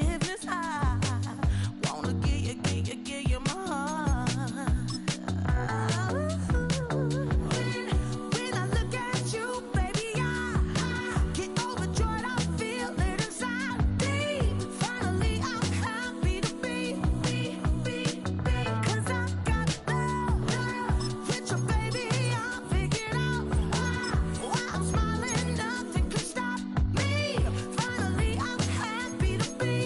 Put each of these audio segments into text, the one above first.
forgiveness. I wanna give you my heart. When I look at you, baby, I get overjoyed. I feel it inside me. Finally, I'm happy to be. 'Cause I got love with you, baby. I figured out why I'm smiling. Nothing can stop me. Finally, I'm happy to be.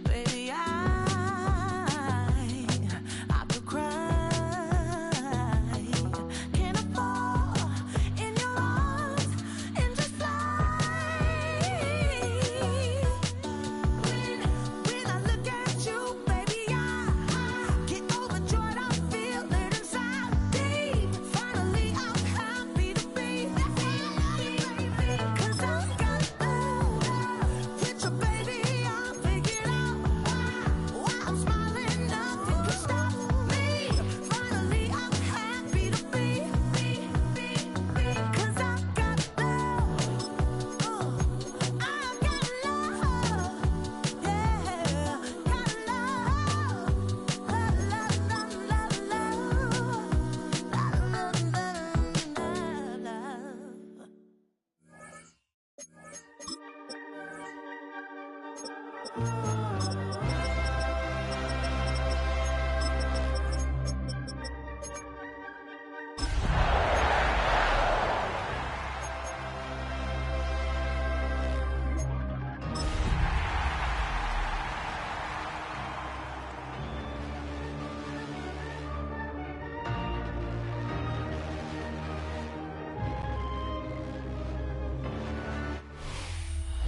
Baby, I could cry. Can I fall in your arms and just fly? When I look at you, baby, I get overjoyed. I feel it inside me. Finally, I'm happy to be. 'Cause I got love with you, baby. I figured out why I'm smiling. Nothing can stop me. Finally, I'm happy to be. 'Cause I got love. I got love. Yeah, got love. Love.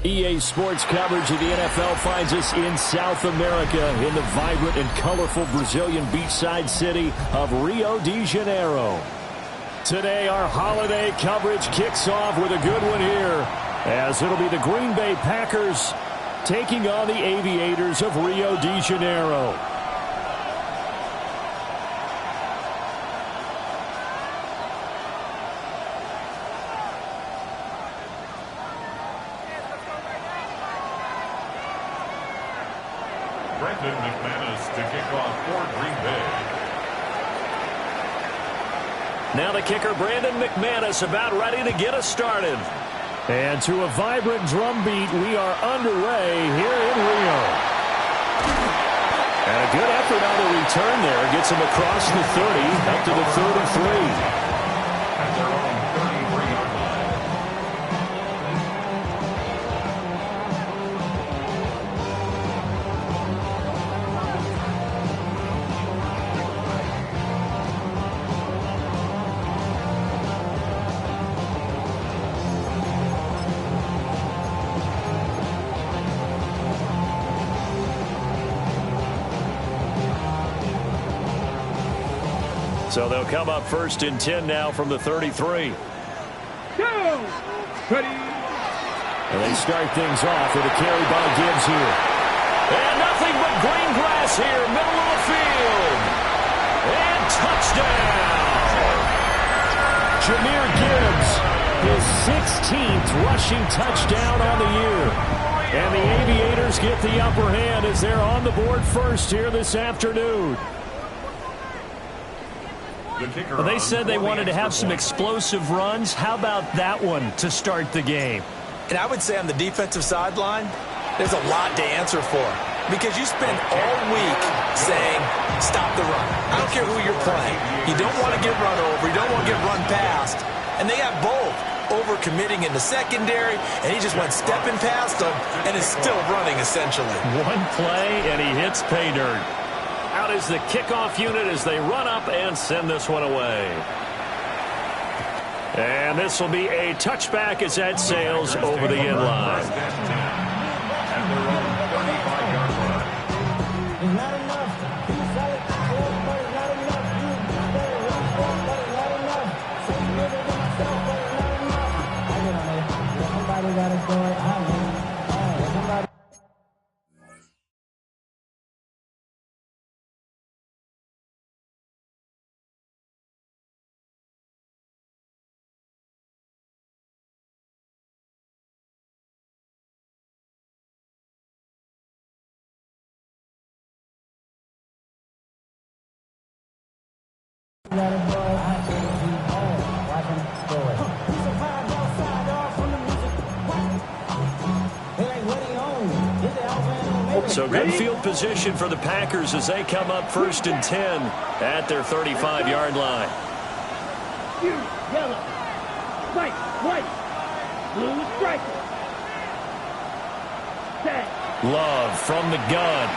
EA Sports coverage of the NFL finds us in South America in the vibrant and colorful Brazilian beachside city of Rio de Janeiro. Today, our holiday coverage kicks off with a good one here, as it'll be the Green Bay Packers taking on the Aviators of Rio de Janeiro. Brandon McManus to kick off for Green Bay. Now the kicker, Brandon McManus, about ready to get us started. And to a vibrant drum beat, we are underway here in Rio. And a good effort on the return there. Gets him across the 30, up to the 33. At their own 33-yard line. So they'll come up first and 10 now from the 33. Go! Ready? And they start things off with a carry by Gibbs here. And nothing but green grass here, middle of the field. And touchdown! Jahmyr Gibbs, his 16th rushing touchdown on the year. And the Aviators get the upper hand as they're on the board first here this afternoon. The Well, they said they wanted to have some explosive runs. How about that one to start the game? And I would say on the defensive sideline, there's a lot to answer for. Because you spend all week saying, stop the run. I don't care who you're playing. You don't want to get run over. You don't want to get run past. And they have both. Over-committing in the secondary, and he just went stepping past them and is still running, essentially. One play, and he hits pay dirt. Out is the kickoff unit as they run up and send this one away. And this will be a touchback as that sails over the end line. At their own 35-yard line. It's not enough. He's solid. But it's not enough. You better run stuff, but it's not enough. So you give it to myself, but it's not enough. I get on it. Somebody got to go it. I know. Got it, boy. I said he's home. Watch him throw it. He's a fire outside dog from the music. They like what he owns. Get the outman. So good field position for the Packers as they come up 1st and 10 at their 35-yard line. You, yellow, white, blue striker. Set. Love from the gun.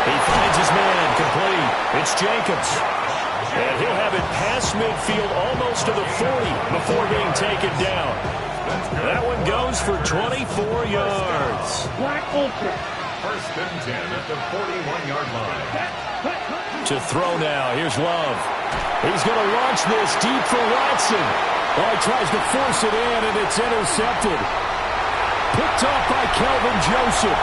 He finds his man complete. It's Jacobs. And he'll have it past midfield almost to the 40 before being taken down. That one goes for 24 yards. Black Ultra. 1st and 10 at the 41-yard line. To throw now. Here's Love. He's going to launch this deep for Watson. Oh, he tries to force it in, and it's intercepted. Picked off by Kelvin Joseph.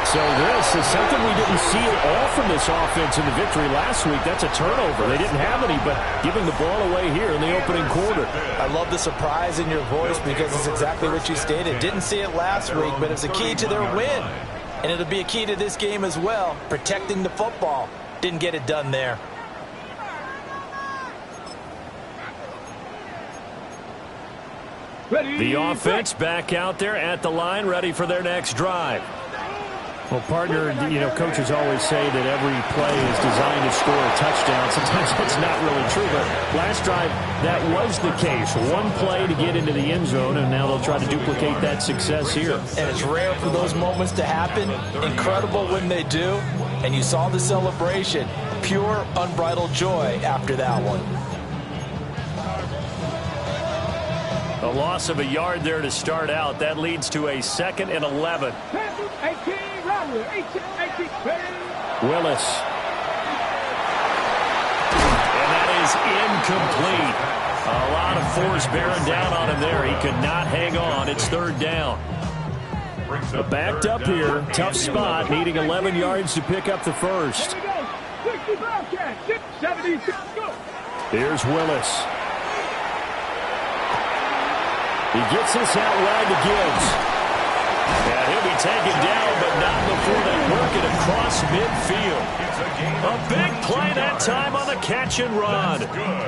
So this is something we didn't see at all from this offense in the victory last week. That's a turnover. They didn't have any, but giving the ball away here in the opening quarter. I love the surprise in your voice because it's exactly what you stated. Didn't see it last week, but it's a key to their win. And it'll be a key to this game as well, protecting the football. Didn't get it done there. The offense back out there at the line, ready for their next drive. Well, partner, coaches always say that every play is designed to score a touchdown. Sometimes that's not really true, but last drive, that was the case. One play to get into the end zone, and now they'll try to duplicate that success here. And it's rare for those moments to happen. Incredible when they do. And you saw the celebration. Pure, unbridled joy after that one. A loss of a yard there to start out. That leads to a 2nd and 11. Willis. And that is incomplete. A lot of force bearing down on him there. He could not hang on. It's 3rd down. Backed up here. Tough spot. Needing 11 yards to pick up the first. Here's Willis. He gets this out wide to Gibbs. And he'll be taken down, but not before they work it across midfield. A big play that time on the catch and run.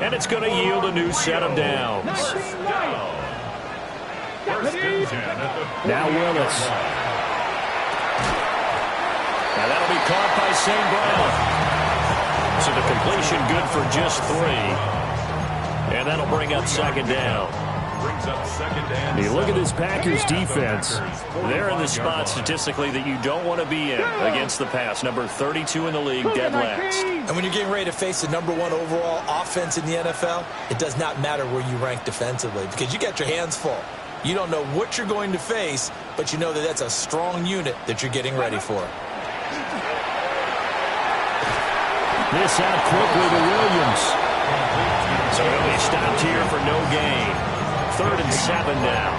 And it's going to yield a new set of downs. Now Willis. Now that'll be caught by St. Brown. So the completion good for just 3. And that'll bring up 2nd down. You look at this Packers defense. They're in the spot statistically that you don't want to be in against the pass. Number 32 in the league, dead last. And when you're getting ready to face the number 1 overall offense in the NFL, it does not matter where you rank defensively because you got your hands full. You don't know what you're going to face, but you know that that's a strong unit that you're getting ready for. This out quickly to Williams. So he'll be stopped here for no gain. 3rd and 7 now.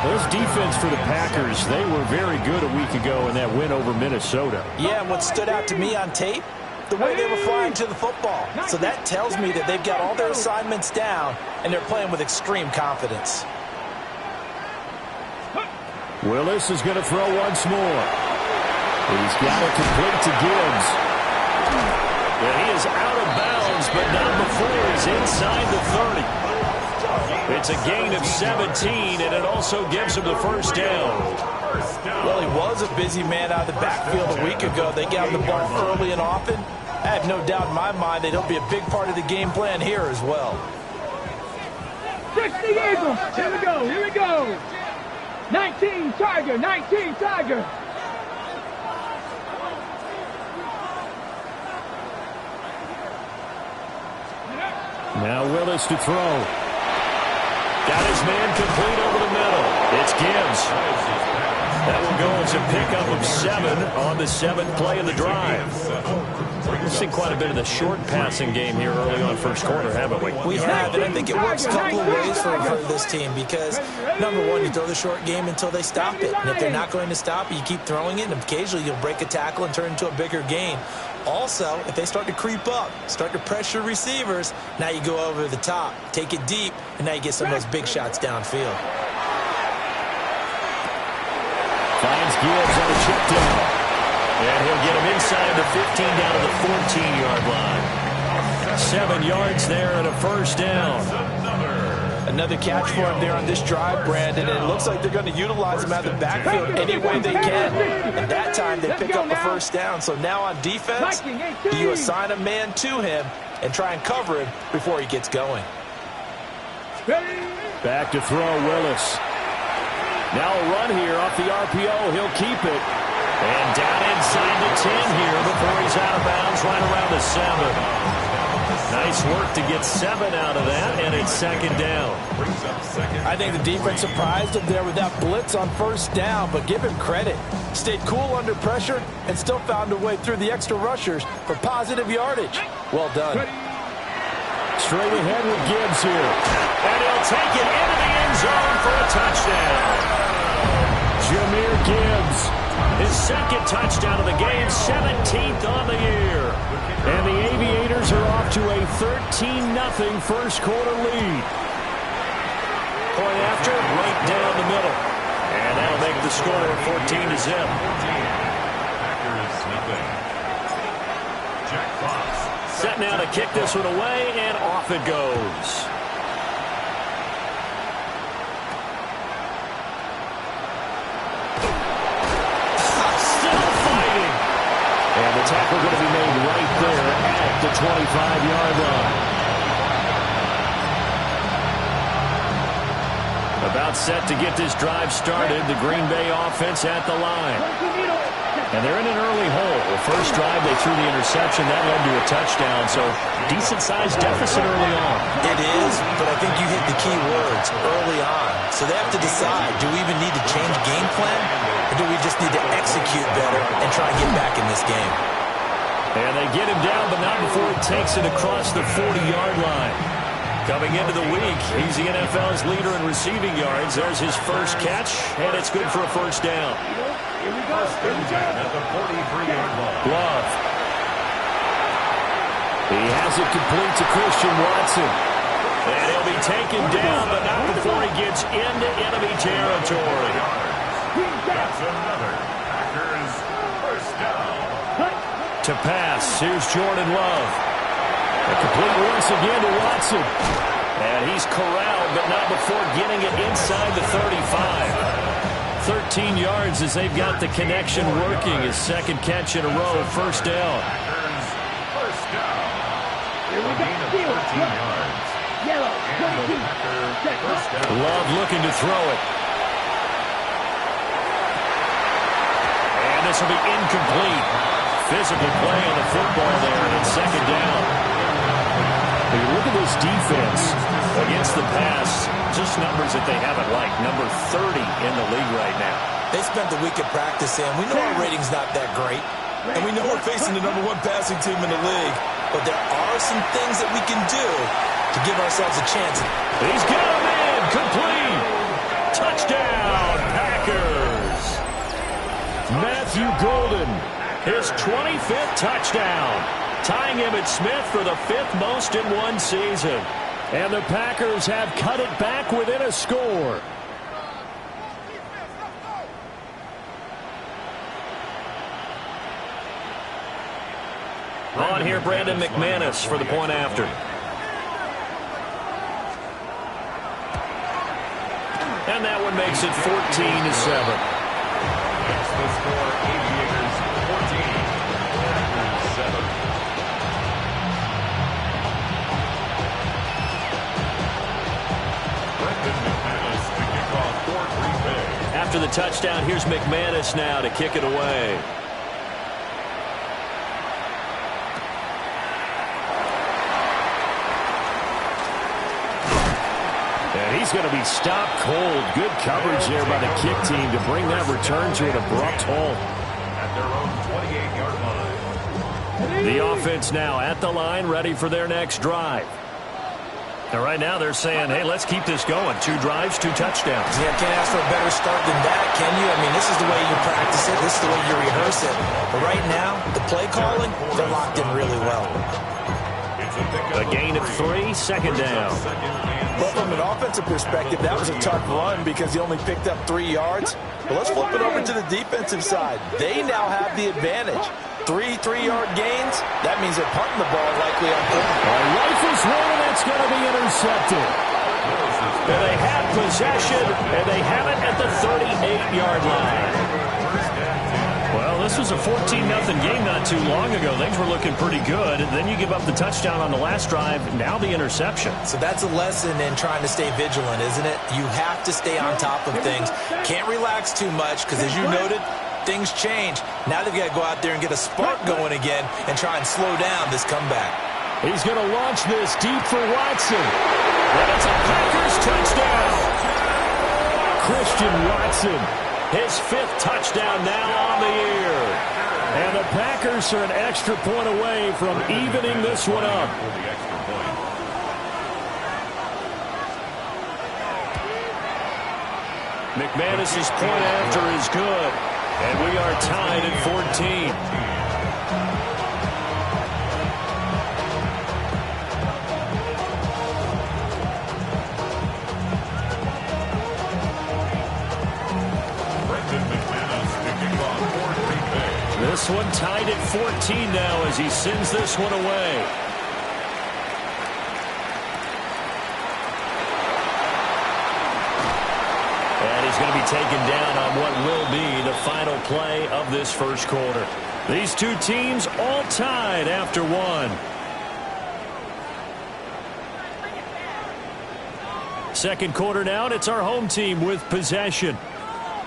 This defense for the Packers, they were very good a week ago in that win over Minnesota. Yeah, and what stood out to me on tape, the way they were flying to the football. So that tells me that they've got all their assignments down, and they're playing with extreme confidence. Willis is going to throw once more. He's got it complete to Gibbs. And he is out of bounds, but not before he's inside the 30. It's a gain of 17, and it also gives him the first down. Well, he was a busy man out of the backfield a week ago. They got him the ball early and often. I have no doubt in my mind that he'll be a big part of the game plan here as well. 60 Eagles. Here we go. 19 Tiger. Now Willis to throw. Got his man complete over the middle. It's Gibbs. That will go as a pickup of 7 on the 7th play of the drive. We've seen quite a bit of the short passing game here early on first quarter, haven't we? We have, and I think it works a couple of ways for this team because, number 1, you throw the short game until they stop it. And if they're not going to stop it, you keep throwing it, and occasionally you'll break a tackle and turn it into a bigger gain. Also, if they start to creep up, start to pressure receivers, now you go over the top, take it deep, and now you get some of those big shots downfield. Finds Gibbs on a check down. And he'll get him inside the 15 down to the 14-yard line. 7 yards there and a first down. Another catch for him there on this drive, Brandon, and it looks like they're going to utilize him out of the backfield any way they can. And that time they pick up the first down. So now on defense, do you assign a man to him and try and cover him before he gets going? Back to throw, Willis. Now a run here off the RPO. He'll keep it. And down inside the 10 here before he's out of bounds right around the 7. Nice work to get 7 out of that, and it's second down. I think the defense surprised him there with that blitz on first down, but give him credit. Stayed cool under pressure and still found a way through the extra rushers for positive yardage. Well done. Straight ahead with Gibbs here. And he'll take it into the end zone for a touchdown. Jahmyr Gibbs, his second touchdown of the game, 17th on the year. And the Aviators are off to a 13-0 first quarter lead. Point after, right down the middle. And that'll make the score 14-0. Set now to kick this one away, and off it goes. And the tackle going to be made right there at the 25-yard line. About set to get this drive started. The Green Bay offense at the line. And they're in an early hole. The first drive, they threw the interception. That led to a touchdown. So decent-sized deficit early on. It is, but I think you hit the key words, early on. So they have to decide, do we even need to change game plan? Or do we just need to execute better and try and get back in this game? And they get him down, but not before he takes it across the 40-yard line. Coming into the week, he's the NFL's leader in receiving yards. There's his first catch, and it's good for a first down. At the 43-yard line. Love. He has it complete to Christian Watson. And he'll be taken down, but not before he gets into enemy territory. That's another Packers first down. To pass, here's Jordan Love. A complete once again to Watson. And he's corralled, but not before getting it inside the 35. 13 yards as they've got the connection working. His second catch in a row, first down. Packers first down. A gain of 13 yards. Yellow, And the Packers first down. Love looking to throw it. And this will be incomplete. Physical play on the football there, and it's second down. When you look at this defense against the pass, just numbers that they haven't liked. Number 30 in the league right now. They spent the week at practice, and we know our rating's not that great. And we know we're facing the #1 passing team in the league. But there are some things that we can do to give ourselves a chance. He's got him in. Complete. Touchdown, Packers. Matthew Golden, his 25th touchdown, tying Emmitt Smith for the 5th most in one season. And the Packers have cut it back within a score. On here, Brandon McManus for the point after. And that one makes it 14-7. That's the score. Aviators 14. Packers 7. Brendan McManus to kick off for Green Bay. After the touchdown, here's McManus now to kick it away. And he's going to be stopped cold. Good coverage there by the kick team to bring that return to an abrupt halt. At their own 28-yard line. The offense now at the line, ready for their next drive. And right now they're saying, hey, let's keep this going. 2 drives, 2 touchdowns. Yeah, can't ask for a better start than that, can you? I mean, this is the way you practice it. This is the way you rehearse it. But right now, the play calling, they're locked in really well. It's a A gain of 3, second down. Second and But from an offensive perspective, that was a tough run because he only picked up 3 yards. But let's flip it over to the defensive side. They now have the advantage. 3 3-yard gains. That means they're punting the ball likely on third. Rifles one, and that's going to be intercepted. And they have possession, and they have it at the 38-yard line. Well, this was a 14-0 game not too long ago. Things were looking pretty good. And then you give up the touchdown on the last drive. Now the interception. So that's a lesson in trying to stay vigilant, isn't it? You have to stay on top of things. Can't relax too much because, as you noted, things change. Now they've got to go out there and get a spark going again and try and slow down this comeback. He's going to launch this deep for Watson. And it's a Packers touchdown. Christian Watson, his 5th touchdown now on the year. And the Packers are an extra point away from evening this one up. McManus's point after is good. And we are tied at 14. This one tied at 14 now as he sends this one away. And he's going to be taken down on what will be the final play of this first quarter. These two teams all tied after one. Second quarter now, and it's our home team with possession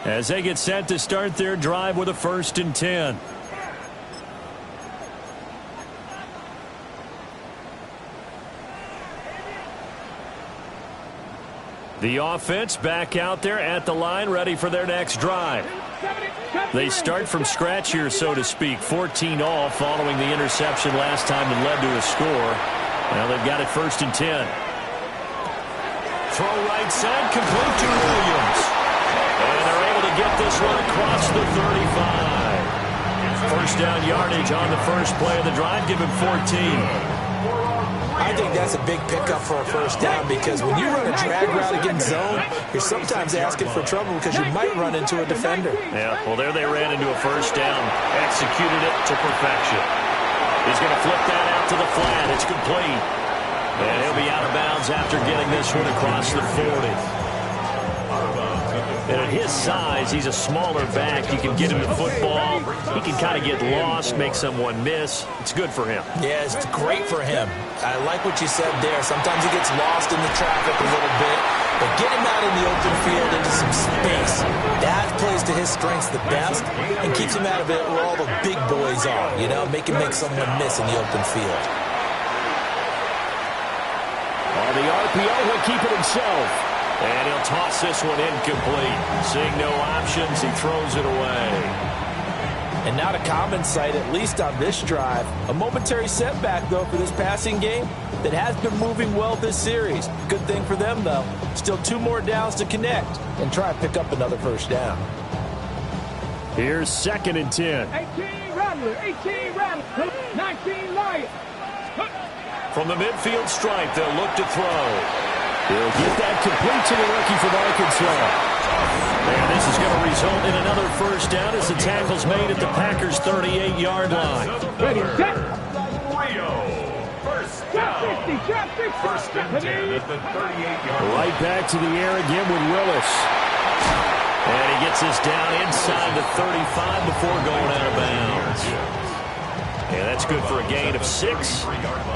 as they get set to start their drive with a 1st and 10. The offense back out there at the line, ready for their next drive. They start from scratch here, so to speak. 14-all following the interception last time that led to a score. Now they've got it 1st and 10. Throw right side, complete to Williams. And they're able to get this one across the 35. First down yardage on the first play of the drive, give him 14. I think that's a big pickup for a first down because when you run a drag route against zone, you're sometimes asking for trouble because you might run into a defender. Yeah, well, there they ran into a first down, executed it to perfection. He's going to flip that out to the flat. It's complete. And he'll be out of bounds after getting this one across the 40. And at his size, he's a smaller back. You can get him the football. He can kind of get lost, make someone miss. It's good for him. Yeah, it's great for him. I like what you said there. Sometimes he gets lost in the traffic a little bit. But get him out in the open field into some space. That plays to his strengths the best and keeps him out of it where all the big boys are. You know, make someone miss in the open field. On the RPO, he'll keep it himself. And he'll toss this one incomplete. Seeing no options, he throws it away. And not a common sight, at least on this drive. A momentary setback, though, for this passing game that has been moving well this series. Good thing for them, though. Still 2 more downs to connect and try and pick up another first down. Here's 2nd and 10. 18 Rattler, 18 Rattler, 19 Lion. From the midfield stripe, they'll look to throw. He'll get that complete to the rookie from Arkansas. And this is going to result in another first down as the tackle's made at the Packers' 38-yard line. Ready, set. Rio, first down. First and 10 at the 38-yard line. Right back to the air again with Willis. And he gets this down inside the 35 before going out of bounds. And that's good for a gain of 6.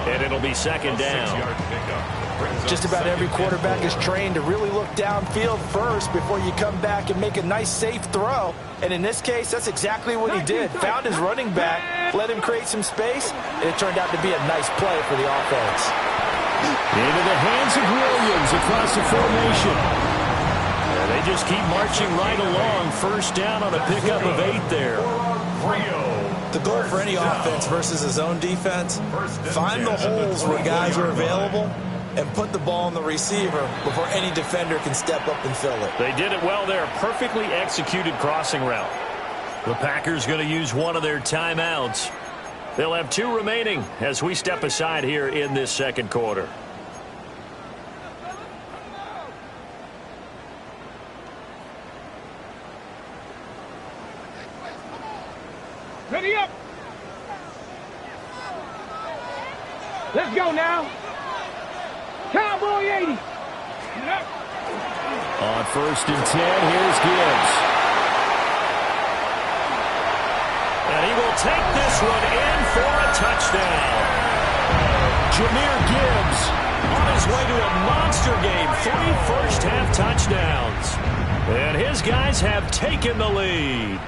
And it'll be 2nd down. Just about every quarterback is trained to really look downfield first before you come back and make a nice, safe throw. And in this case, that's exactly what he did. Found his running back, let him create some space, and it turned out to be a nice play for the offense. Into the hands of Williams across the formation. And they just keep marching right along. First down on a pickup of 8 there. The goal for any offense versus a zone defense, find the holes where guys are available and put the ball on the receiver before any defender can step up and fill it. They did it well there. Perfectly executed crossing route. The Packers going to use one of their timeouts. They'll have 2 remaining as we step aside here in this second quarter. Ready up. Let's go now. Cowboy 80. Yep. On 1st and 10, here's Gibbs. And he will take this one in for a touchdown. Jahmyr Gibbs On his way to a monster game. 3 first-half touchdowns. And his guys have taken the lead.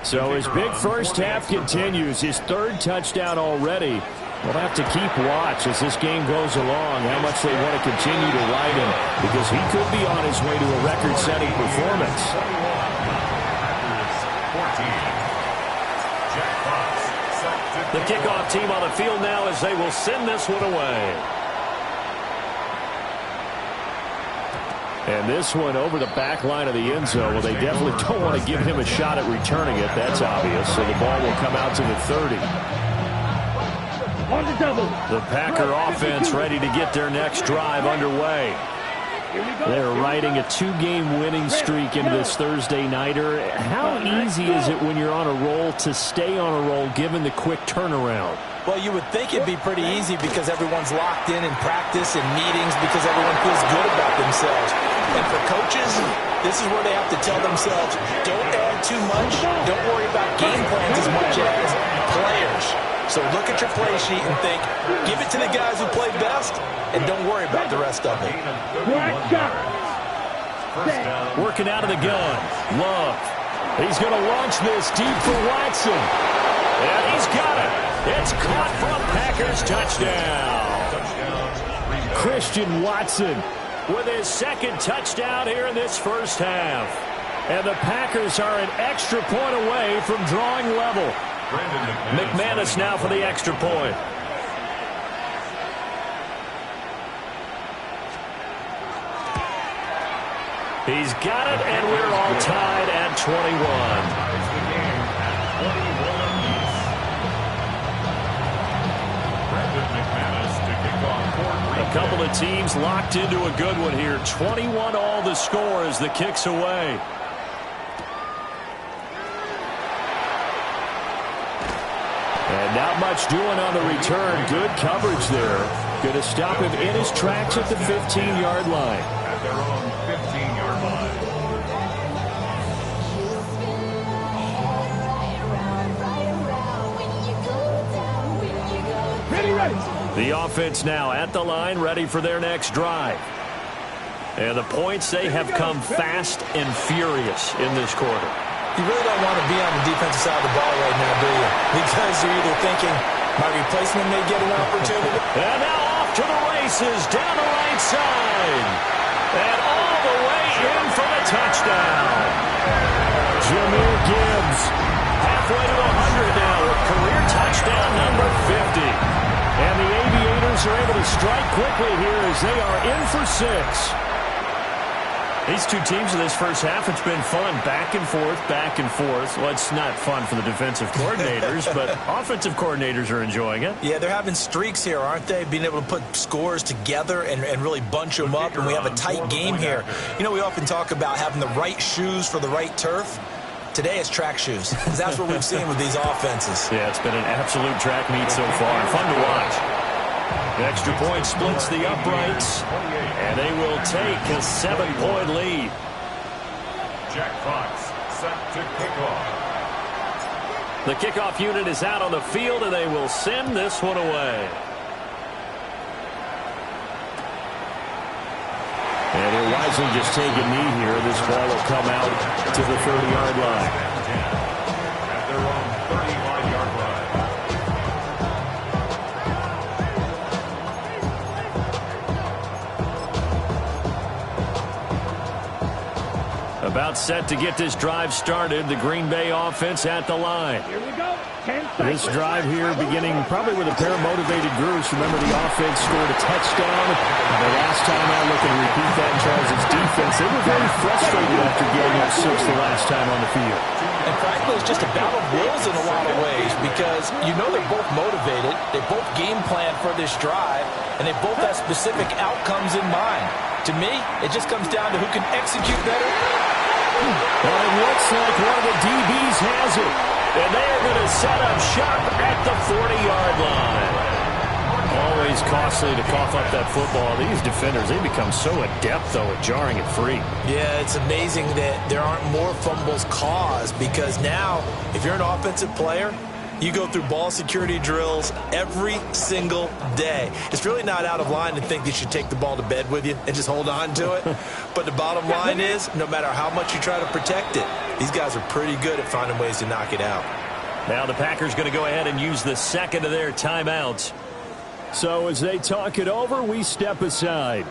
So his big first half continues. His 3rd touchdown already. We'll have to keep watch as this game goes along, how much they want to continue to ride him, because he could be on his way to a record-setting performance. The kickoff team on the field now as they will send this one away. And this one over the back line of the end zone. Well, they definitely don't want to give him a shot at returning it. That's obvious. So the ball will come out to the 30. On the double. The Packer offense ready to get their next drive underway. They're riding a 2-game winning streak into this Thursday nighter. How easy is it when you're on a roll to stay on a roll given the quick turnaround? Well, you would think it'd be pretty easy because everyone's locked in practice and meetings because everyone feels good about themselves. And for coaches, this is where they have to tell themselves, don't add too much, don't worry about game plans as much as players. So look at your play sheet and think, give it to the guys who play best, and don't worry about the rest of it. Working out of the gun. Love. He's going to launch this deep for Watson. And he's got it. It's caught for a Packers touchdown. Christian Watson With his 2nd touchdown here in this first half. And the Packers are an extra point away from drawing level. McManus now for the extra point. He's got it, and we're all tied at 21. A couple of teams locked into a good one here. 21 all the score as the kick's away. And not much doing on the return. Good coverage there. Going to stop him in his tracks at the 15-yard line. At their own 15-yard line. The offense now at the line, ready for their next drive. And the points, they have come fast and furious in this quarter. You really don't want to be on the defensive side of the ball right now, do you? Because you're either thinking, my replacement may get an opportunity. And now off to the races, down the right side. And all the way in for the touchdown. Jahmyr Gibbs. Halfway to 100 now with career touchdown number 50. And the Aviators are able to strike quickly here as they are in for 6. These two teams in this first half, it's been fun. Back and forth, back and forth. Well, it's not fun for the defensive coordinators, but offensive coordinators are enjoying it. Yeah, they're having streaks here, aren't they? Being able to put scores together and really bunch them up, and we have a tight game here. You know, we often talk about having the right shoes for the right turf. Today it's track shoes. That's what we've seen with these offenses. Yeah, it's been an absolute track meet so far. Fun to watch. The extra point splits the uprights, and they will take a 7-point lead. Jack Fox set to kick off. The kickoff unit is out on the field, and they will send this one away. And he'll wisely just take a knee here. This ball will come out to the 30-yard line. At their own 35-yard line. About set to get this drive started. The Green Bay offense at the line. Here we go. 10 This seconds. drive here beginning probably with a pair of motivated groups. Remember, the offense scored a touchdown. And the last time out, looking to repeat that in Charles' defense, they were very frustrated after getting up 6 the last time on the field. And frankly, it's just a battle of wills in a lot of ways because you know they're both motivated. They both game plan for this drive, and they both have specific outcomes in mind. To me, it just comes down to who can execute better. Well, it looks like one of the DBs has it. And they are going to set up shop at the 40-yard line. Always costly to cough up that football. These defenders, they become so adept, though, at jarring it free. Yeah, it's amazing that there aren't more fumbles caused, because now, if you're an offensive player, you go through ball security drills every single day. It's really not out of line to think you should take the ball to bed with you and just hold on to it. But the bottom line is, no matter how much you try to protect it, these guys are pretty good at finding ways to knock it out. Now the Packers going to go ahead and use the second of their timeouts. So as they talk it over, we step aside.